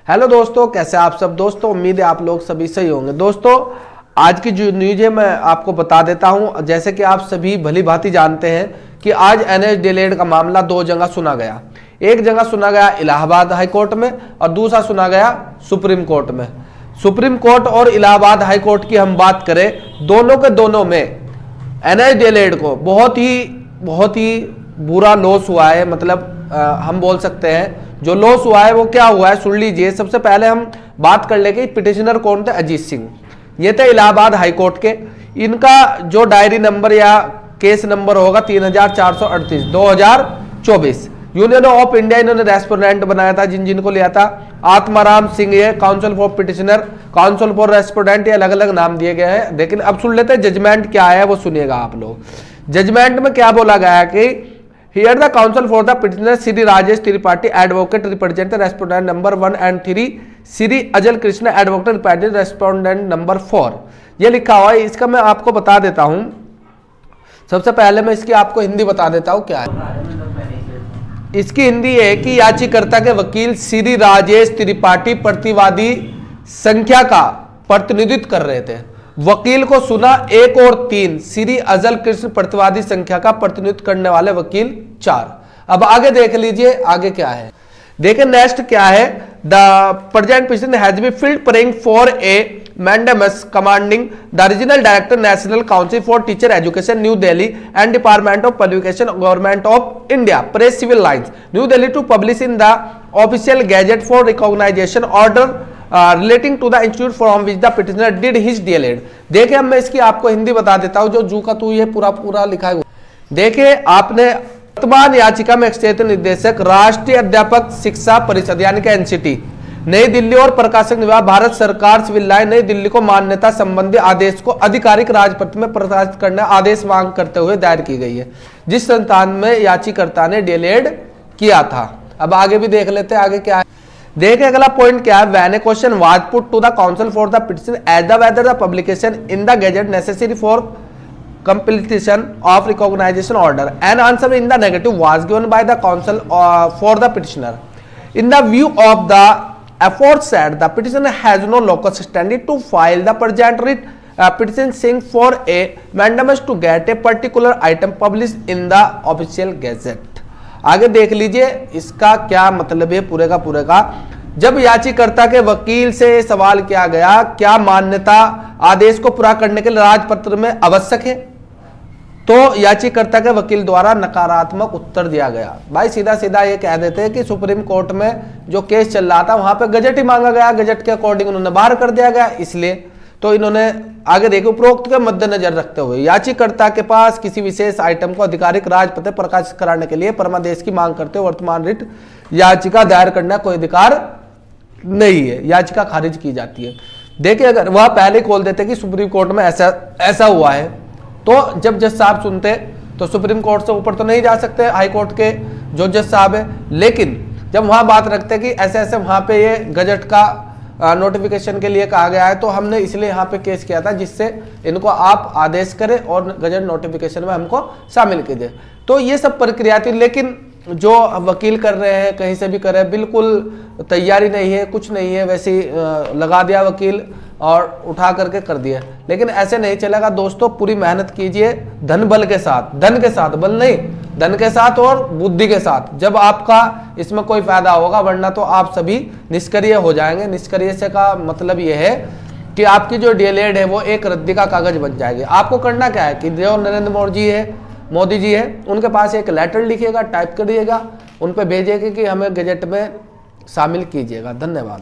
Hello दोस्तों, कैसे आप सब दोस्तों। उम्मीद है आप लोग सभी सही होंगे। दोस्तों आज की जो न्यूज है मैं आपको बता देता हूं। जैसे कि आप सभी भली भांति जानते हैं कि आज NH-DLED का मामला दो जगह सुना गया। एक जगह सुना गया इलाहाबाद हाई कोर्ट में और दूसरा सुना गया सुप्रीम कोर्ट में। सुप्रीम कोर्ट और इलाहाबाद हाई कोर्ट की हम बात करें, दोनों के दोनों में NH-DLED को बहुत ही बुरा लॉस हुआ है। मतलब हम बोल सकते हैं जो लॉस हुआ है वो क्या हुआ है, सुन लीजिए। सबसे पहले हम बात कर लेंगे पिटिशनर कौन थे। अजीत सिंह, ये थे इलाहाबाद हाई कोर्ट के। इनका जो डायरी नंबर या केस नंबर होगा 3438 2024। यूनियन ऑफ इंडिया इन्होंने रेस्पोंडेंट बनाया था, जिनको लिया था। आत्माराम सिंह, ये council for petitioner, council for respondent, ये अलग अलग नाम दिए गए हैं। लेकिन अब सुन लेते हैं जजमेंट क्या है, वो सुनिएगा आप लोग। जजमेंट में क्या बोला गया है कि Here the counsel for the petitioner Sri Rajesh Tripathi advocate represent the respondent number 1 and 3, Sri Ajal Krishna advocate represent respondent number 4। ये लिखा हुआ है। इसका मैं आपको बता देता हूं। सबसे पहले मैं इसकी आपको हिंदी बता देता हूं क्या है। इसकी हिंदी है कि याचिकाकर्ता के वकील श्री राजेश त्रिपाठी प्रतिवादी संख्या का प्रतिनिधित्व कर रहे थे। वकील को सुना 1 और 3, श्री अजल कृष्ण प्रतिवादी संख्या का प्रतिनिधित्व करने वाले वकील 4। अब आगे देख लीजिए आगे क्या है। देखिए नेक्स्ट क्या है। The present petition has been filed praying for a mandamus commanding the regional director national council for teacher education new Delhi and department of publication government of India press civil lines new Delhi to publish in the official gazette for recognization order relating to the institute from which the petitioner did his DLED। देखिए अब मैं इसकी आपको हिंदी बता देता हूं। जो जू का तू ये पूरा लिखा है। देखिए आपने वर्तमान याचिका में क्षेत्र निर्देशक राष्ट्रीय अध्यापक शिक्षा परिषद यानी कि NCT नई दिल्ली और प्रकाशक विभाग भारत सरकार सिविल लाइन नई दिल्ली को मान्यता संबंधी आदेश को आधिकारिक राजपत्र में प्रकाशित करने आदेश मांग करते हुए दायर की गई है, जिस संस्थान में याचिकाकर्ता ने DLED किया था। अब आगे भी देख लेते हैं आगे क्या है। देखिए अगला पॉइंट क्या है। When a question was put to the council for the petition as the whether the publication in the gazette necessary for completion of recognition order, an answer in the negative was given by the counsel for the petitioner. In the view of the aforesaid, the petitioner has no locus standi to file the present writ petition saying for a mandamus to get a particular item published in the official gazette। आगे देख लीजिए इसका क्या मतलब है पूरे का। जब याचिकाकर्ता के वकील से सवाल किया गया क्या मान्यता आदेश को पूरा करने के लिए राजपत्र में आवश्यक है, तो याचिकाकर्ता के वकील द्वारा नकारात्मक उत्तर दिया गया। भाई सीधा ये कह देते हैं कि सुप्रीम कोर्ट में जो केस चल रहा था वहां पे गजट ही मांगा गया, गजट के अकॉर्डिंग उन्होंने बाहर कर दिया गया। इसलिए तो इन्होंने आगे देखो उपरोक्त के मद्देनजर रखते हुए याचिकाकर्ता के पास किसी विशेष आइटम को आधिकारिक राजपत्र प्रकाशित कराने के लिए परमादेश की मांग करते हुए वर्तमान रिट याचिका दायर करने का कोई अधिकार नहीं है, याचिका खारिज की जाती है। देखिए अगर वह पहले खोल देते कि सुप्रीम कोर्ट में ऐसा हुआ है, तो जब जज साहब सुनते तो सुप्रीम कोर्ट से ऊपर तो नहीं जा सकते हाई कोर्ट के जो जज साहब है। लेकिन जब वहां बात रखते कि ऐसे वहां पे ये गजट का नोटिफिकेशन के लिए कहा गया है, तो हमने इसलिए यहाँ पे केस किया था जिससे इनको आप आदेश करें और गजट नोटिफिकेशन में हमको शामिल कीजिए। तो ये सब प्रक्रिया थी। लेकिन जो वकील कर रहे हैं कहीं से भी कर रहे हैं, बिल्कुल तैयारी नहीं है, कुछ नहीं है, वैसे लगा दिया वकील और उठा करके कर दिया। लेकिन ऐसे नहीं चलेगा दोस्तों, पूरी मेहनत कीजिए धन बल के साथ, धन के साथ, बल नहीं धन के साथ और बुद्धि के साथ, जब आपका इसमें कोई फायदा होगा, वरना तो आप सभी निष्क्रिय हो जाएंगे। निष्क्रिय से का मतलब यह है कि आपकी जो DLED है वो एक रद्दी का कागज बन जाएगी। आपको करना क्या है कि जो नरेंद्र मोदी जी है उनके पास एक लेटर लिखिएगा, टाइप करिएगा, उन पर भेजिएगा कि हमें गजट में शामिल कीजिएगा। धन्यवाद।